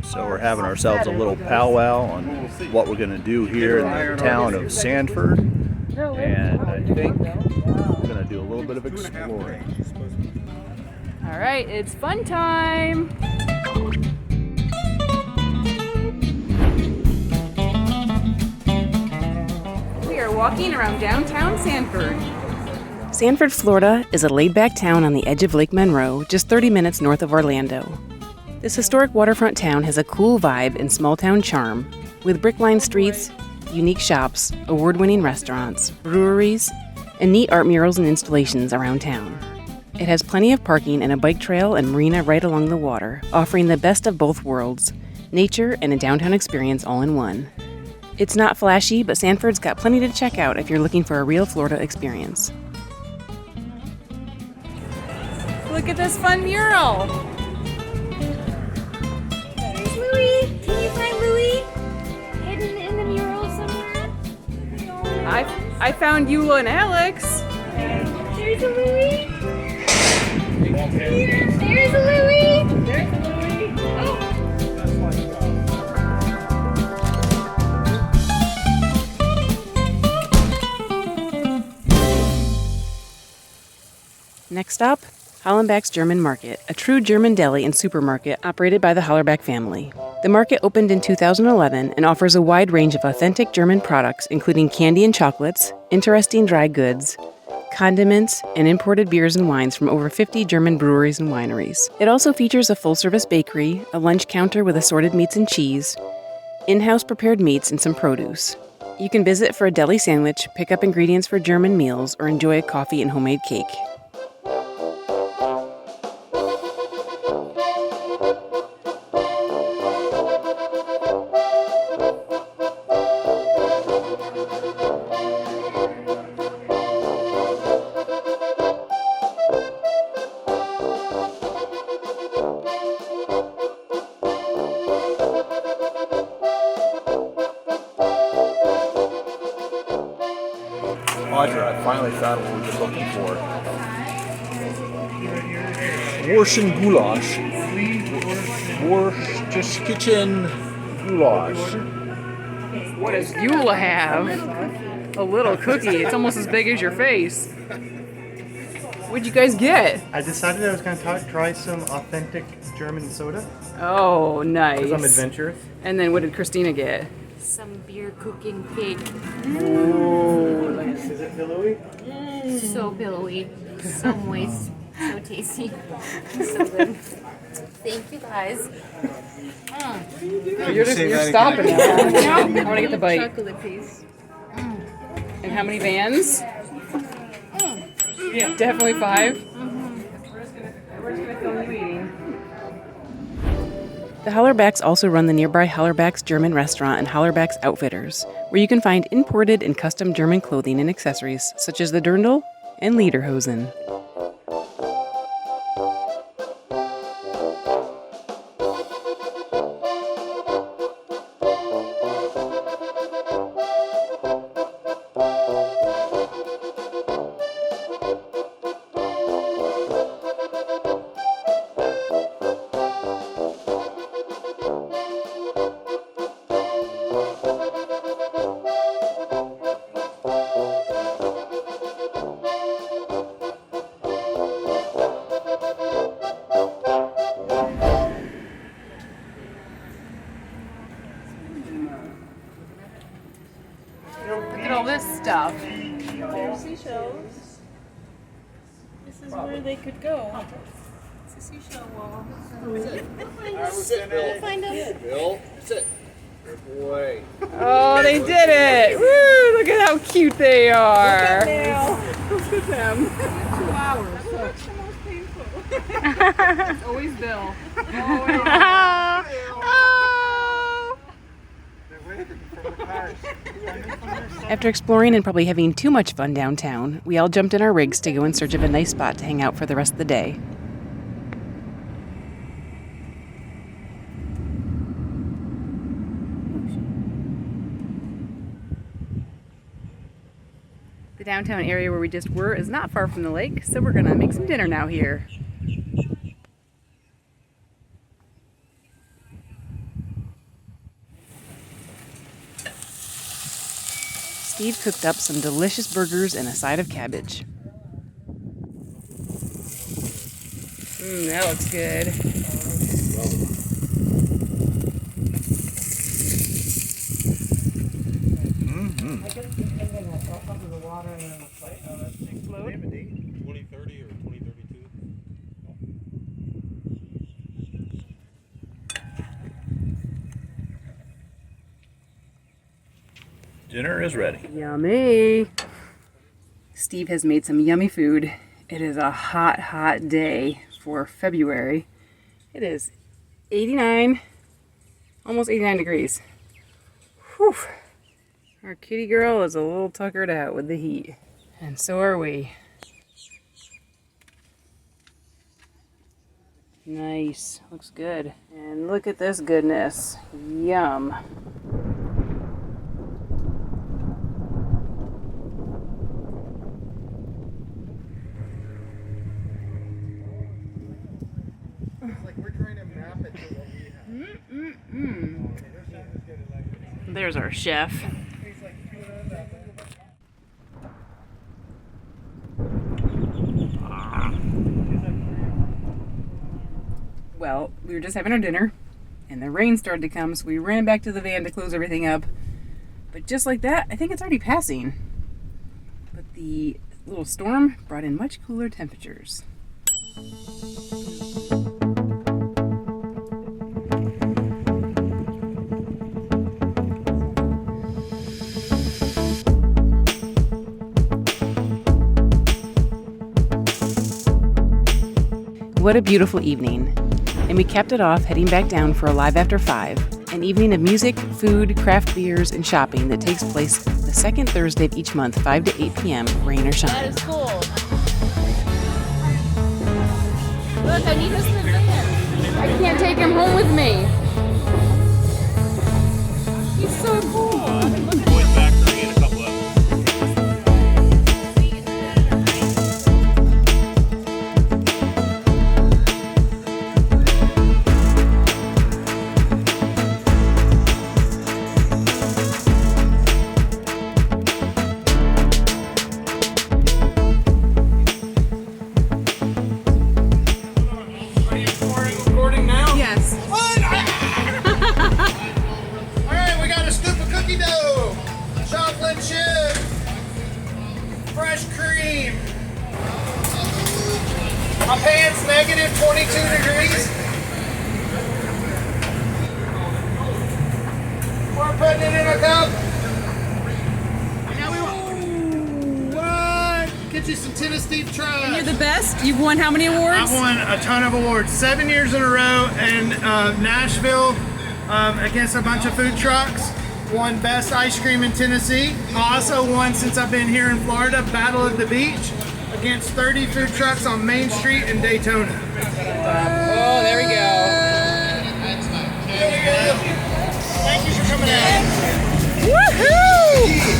So we're having ourselves a little powwow on what we're going to do here in the town of Sanford. And I think we're going to do a little bit of exploring. All right, it's fun time. We are walking around downtown Sanford. Sanford, Florida is a laid-back town on the edge of Lake Monroe, just 30 minutes north of Orlando. This historic waterfront town has a cool vibe and small-town charm, with brick-lined streets, unique shops, award-winning restaurants, breweries, and neat art murals and installations around town. It has plenty of parking and a bike trail and marina right along the water, offering the best of both worlds, nature and a downtown experience all in one. It's not flashy, but Sanford's got plenty to check out if you're looking for a real Florida experience. Look at this fun mural. There's Louie. Can you find Louie? Hidden in the mural somewhere? I found Eula and Alex. There's a Louie. There's a Louie. There's Louie. Oh. Next stop, Hollenbach's German Market, a true German deli and supermarket operated by the Hollenbach family. The market opened in 2011 and offers a wide range of authentic German products, including candy and chocolates, interesting dry goods, condiments, and imported beers and wines from over 50 German breweries and wineries. It also features a full-service bakery, a lunch counter with assorted meats and cheese, in-house prepared meats, and some produce. You can visit for a deli sandwich, pick up ingredients for German meals, or enjoy a coffee and homemade cake. Audra, I finally found what we've been looking for. Warschen Goulash. Worcestershire Goulash. What does Eula have? A little cookie. It's almost as big as your face. What'd you guys get? I decided I was going to try some authentic German soda Oh, nice. because I'm adventurous. And then what did Christina get? Some beer cooking pig. Ooh, nice. Is it pillowy? So billowy. So moist. So tasty. So good. Thank you guys. You're stopping now. I want to get the bite. Chocolate piece. And how many vans? Yeah, definitely 5. We're just gonna film you eating. The Hollerbachs also run the nearby Hollerbach's German restaurant and Hollerbach's Outfitters, where you can find imported and custom German clothing and accessories such as the dirndl and lederhosen. Look at all this stuff. There's seashells. This is where they could go. It's a seashell wall. We'll find them. Bill, sit. Good boy. Oh, they did it! Woo! Look at how cute they are. Look at them. 2 hours. That's the most painful. Always Bill. After exploring and probably having too much fun downtown, we all jumped in our rigs to go in search of a nice spot to hang out for the rest of the day. The downtown area where we just were is not far from the lake, so we're gonna make some dinner now here. Steve cooked up some delicious burgers and a side of cabbage. That looks good. Mm-hmm. 2030 or 2032? Dinner is ready. Yummy. Steve has made some yummy food. It is a hot, hot day for February. It is 89, almost 89 degrees. Whew. Our kitty girl is a little tuckered out with the heat. And so are we. Nice. Looks good. And look at this goodness. Yum. There's our chef. Well, we were just having our dinner and the rain started to come, so we ran back to the van to close everything up. But just like that, I think it's already passing. But the little storm brought in much cooler temperatures. What a beautiful evening. And we capped it off heading back down for a Live After 5, an evening of music, food, craft beers, and shopping that takes place the second Thursday of each month, 5 to 8 p.m., rain or shine. That is cool. Look, I need this in the van. I can't take him home with me. He's so cool. Going back in a couple of recording now? Yes. Alright, we got a scoop of cookie dough, chocolate chip, fresh cream. My pan's negative 22 degrees. We're putting it in a cup. What? Get you some Tennessee tries. You're the best. You've won how many awards? I've won a ton of awards, 7 years in a row in Nashville against a bunch of food trucks. Won best ice cream in Tennessee. I also won, since I've been here in Florida, Battle of the Beach against 30 food trucks on Main Street in Daytona. Oh, there we go. There we go. Thank you for coming out. Woohoo!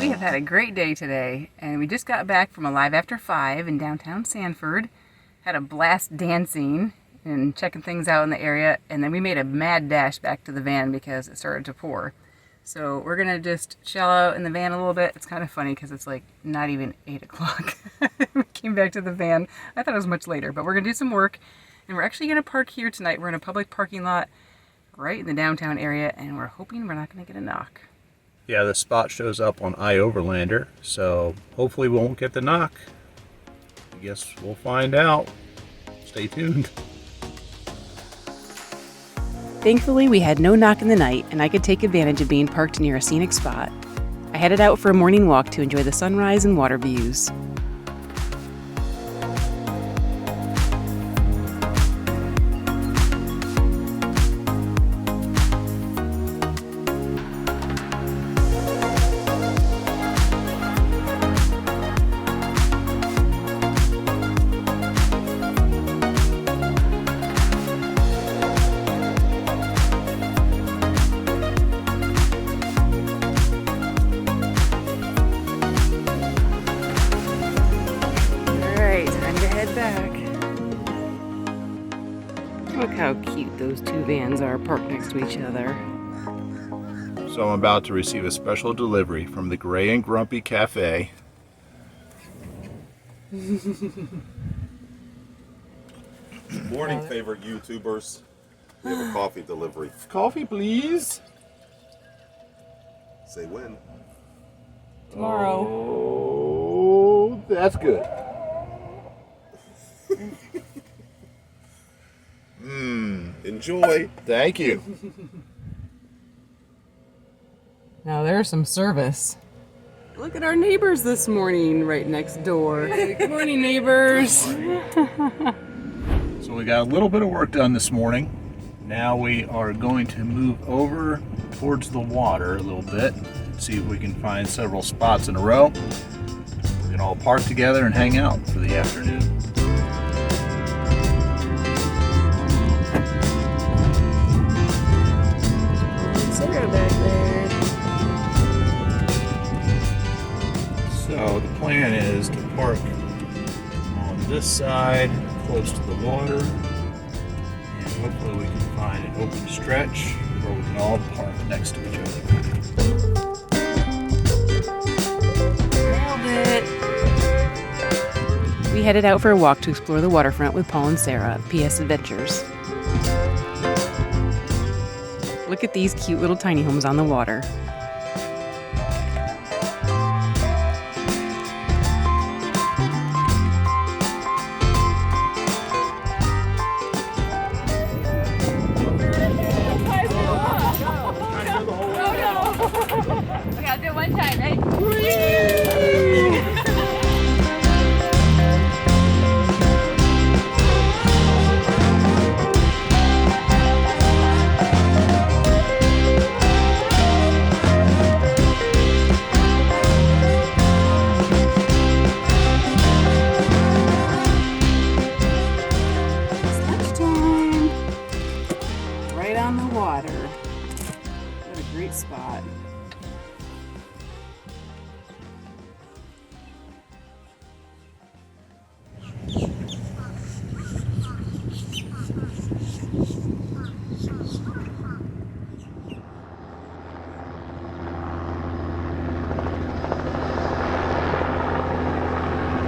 We have had a great day today, and we just got back from a Live After 5 in downtown Sanford. Had a blast dancing and checking things out in the area, and then we made a mad dash back to the van because it started to pour. So we're gonna just chill out in the van a little bit. It's kind of funny because it's like not even 8 o'clock. We came back to the van. I thought it was much later, but we're gonna do some work, and we're actually gonna park here tonight. We're in a public parking lot right in the downtown area, and we're hoping we're not gonna get a knock. Yeah, the spot shows up on iOverlander, so hopefully we won't get the knock. I guess we'll find out. Stay tuned. Thankfully, we had no knock in the night, and I could take advantage of being parked near a scenic spot. I headed out for a morning walk to enjoy the sunrise and water views. Back. Look how cute those two vans are parked next to each other. So I'm about to receive a special delivery from the Gray and Grumpy Cafe. Morning, favorite YouTubers. We have a coffee delivery. Coffee, please. Say when. Tomorrow. Oh, that's good. Enjoy. Thank you. Now there's some service. Look at our neighbors this morning right next door. Good morning, neighbors. So we got a little bit of work done this morning. Now we are going to move over towards the water a little bit, see if we can find several spots in a row. We can all park together and hang out for the afternoon. Sarah back there. So the plan is to park on this side, close to the water, and hopefully we can find an open stretch where we can all park next to each other. Nailed it. We headed out for a walk to explore the waterfront with Paul and Sarah at PS Adventures. Look at these cute little tiny homes on the water. Okay, I'll do it one time, right? Lunchtime. Right on the water. What a great spot.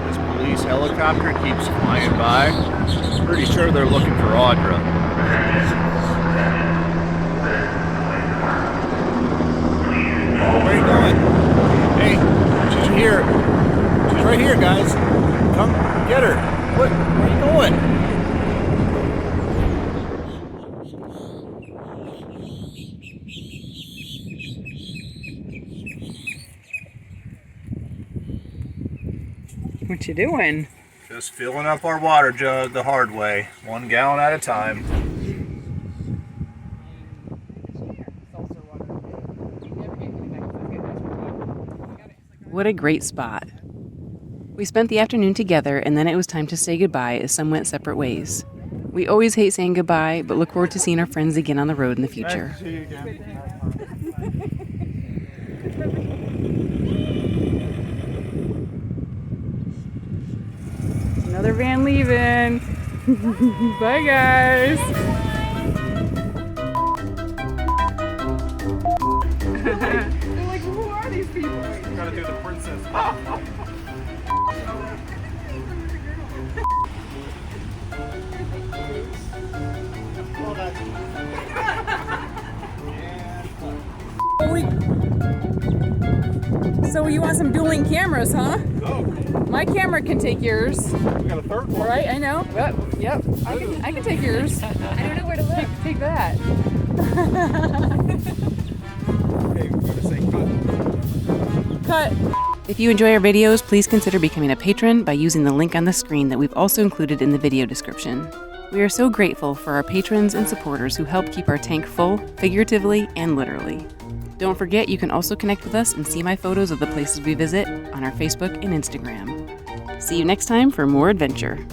This police helicopter keeps flying by. Pretty sure they're looking for Audra. Where are you going? Hey, she's here. She's right here, guys. Come get her. What? Where are you going? What you doing? Just filling up our water jug the hard way, 1 gallon at a time. What a great spot. We spent the afternoon together, and then it was time to say goodbye as some went separate ways. We always hate saying goodbye, but look forward to seeing our friends again on the road in the future. Another van leaving. Bye, guys. They're like, who are these people? Gotta do the princess. So you want some dueling cameras, huh? Go. My camera can take yours. We got a third one. Right, I know. Yep. I can take yours. I don't know where to look. Take that. Cut. If you enjoy our videos, please consider becoming a patron by using the link on the screen that we've also included in the video description. We are so grateful for our patrons and supporters who help keep our tank full, figuratively and literally. Don't forget you can also connect with us and see my photos of the places we visit on our Facebook and Instagram. See you next time for more adventure.